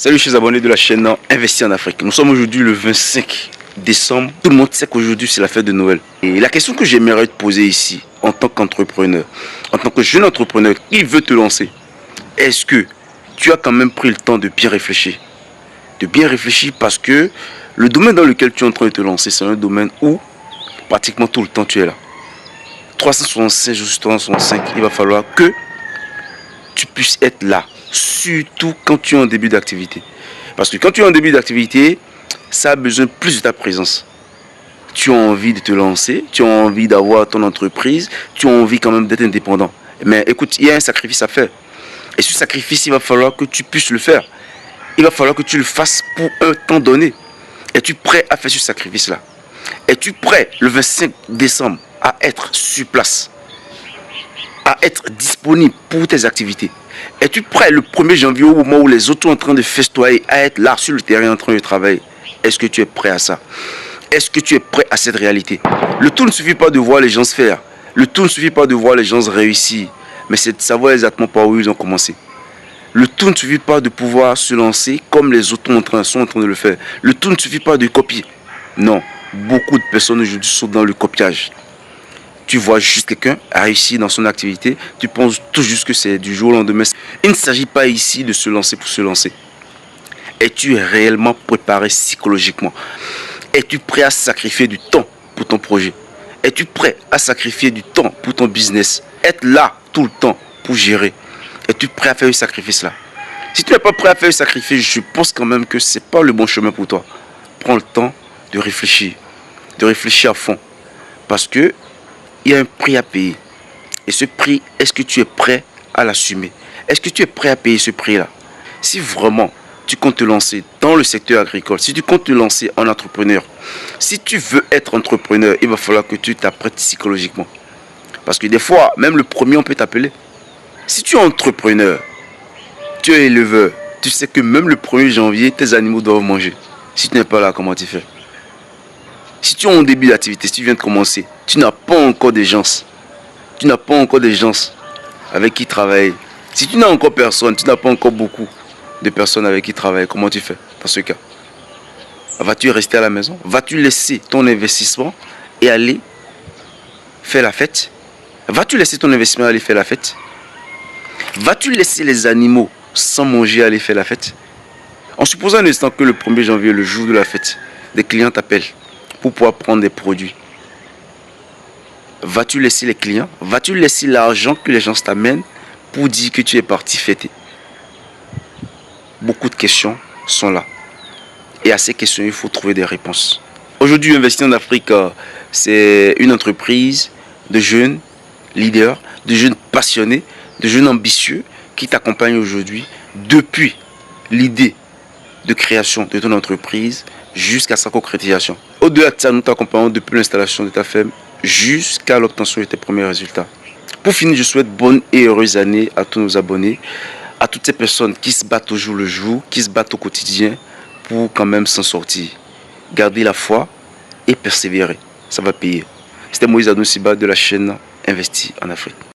Salut chers abonnés de la chaîne Investir en Afrique. Nous sommes aujourd'hui le 25 décembre. Tout le monde sait qu'aujourd'hui c'est la fête de Noël. Et la question que j'aimerais te poser ici, en tant qu'entrepreneur, en tant que jeune entrepreneur qui veut te lancer, est-ce que tu as quand même pris le temps de bien réfléchir? De bien réfléchir parce que le domaine dans lequel tu es en train de te lancer, c'est un domaine où pratiquement tout le temps tu es là. 365 jours sur 365, il va falloir que tu puisses être là. Surtout quand tu es en début d'activité. Parce que quand tu es en début d'activité, ça a besoin plus de ta présence. Tu as envie de te lancer, tu as envie d'avoir ton entreprise, tu as envie quand même d'être indépendant. Mais écoute, il y a un sacrifice à faire. Et ce sacrifice, il va falloir que tu puisses le faire. Il va falloir que tu le fasses pour un temps donné. Es-tu prêt à faire ce sacrifice-là? Es-tu prêt le 25 décembre à être sur place? À être disponible pour tes activités? Es-tu prêt le 1er janvier au moment où les autres sont en train de festoyer à être là sur le terrain en train de travailler? Est-ce que tu es prêt à ça? Est-ce que tu es prêt à cette réalité? Le tout ne suffit pas de voir les gens se faire. Le tout ne suffit pas de voir les gens réussir. Mais c'est de savoir exactement par où ils ont commencé. Le tout ne suffit pas de pouvoir se lancer comme les autres sont en train de le faire. Le tout ne suffit pas de copier. Non, beaucoup de personnes aujourd'hui sont dans le copiage. Tu vois juste quelqu'un réussir dans son activité, tu penses tout juste que c'est du jour au lendemain. Il ne s'agit pas ici de se lancer pour se lancer. Es-tu réellement préparé psychologiquement? Es-tu prêt à sacrifier du temps pour ton projet? Es-tu prêt à sacrifier du temps pour ton business? Être là tout le temps pour gérer. Es-tu prêt à faire ce sacrifice-là? Si tu n'es pas prêt à faire ce sacrifice, je pense quand même que ce n'est pas le bon chemin pour toi. Prends le temps de réfléchir à fond. Parce que il y a un prix à payer. Et ce prix, est-ce que tu es prêt à l'assumer? Est-ce que tu es prêt à payer ce prix-là? Si vraiment tu comptes te lancer dans le secteur agricole, si tu comptes te lancer en entrepreneur, si tu veux être entrepreneur, il va falloir que tu t'apprêtes psychologiquement. Parce que des fois, même le premier, on peut t'appeler. Si tu es entrepreneur, tu es éleveur, tu sais que même le 1er janvier, tes animaux doivent manger. Si tu n'es pas là, comment tu fais? Si tu es en début d'activité, si tu viens de commencer, tu n'as pas encore des gens. Tu n'as pas encore des gens avec qui travailler. Si tu n'as encore personne, tu n'as pas encore beaucoup de personnes avec qui travailler, comment tu fais dans ce cas? Vas-tu rester à la maison? Vas-tu laisser ton investissement et aller faire la fête? Vas-tu laisser ton investissement et aller faire la fête? Vas-tu laisser les animaux sans manger et aller faire la fête? En supposant un instant que le 1er janvier, le jour de la fête, des clients t'appellent pour pouvoir prendre des produits. Vas-tu laisser les clients? Vas-tu laisser l'argent que les gens t'amènent pour dire que tu es parti fêter? Beaucoup de questions sont là. Et à ces questions, il faut trouver des réponses. Aujourd'hui, Investir en Afrique, c'est une entreprise de jeunes leaders, de jeunes passionnés, de jeunes ambitieux qui t'accompagnent aujourd'hui depuis l'idée de création de ton entreprise jusqu'à sa concrétisation. Au-delà de ça, nous t'accompagnons depuis l'installation de ta ferme jusqu'à l'obtention de tes premiers résultats. Pour finir, je souhaite bonne et heureuse année à tous nos abonnés, à toutes ces personnes qui se battent au jour le jour, qui se battent au quotidien pour quand même s'en sortir. Gardez la foi et persévérer, ça va payer. C'était Moïse Adouciba de la chaîne Investir en Afrique.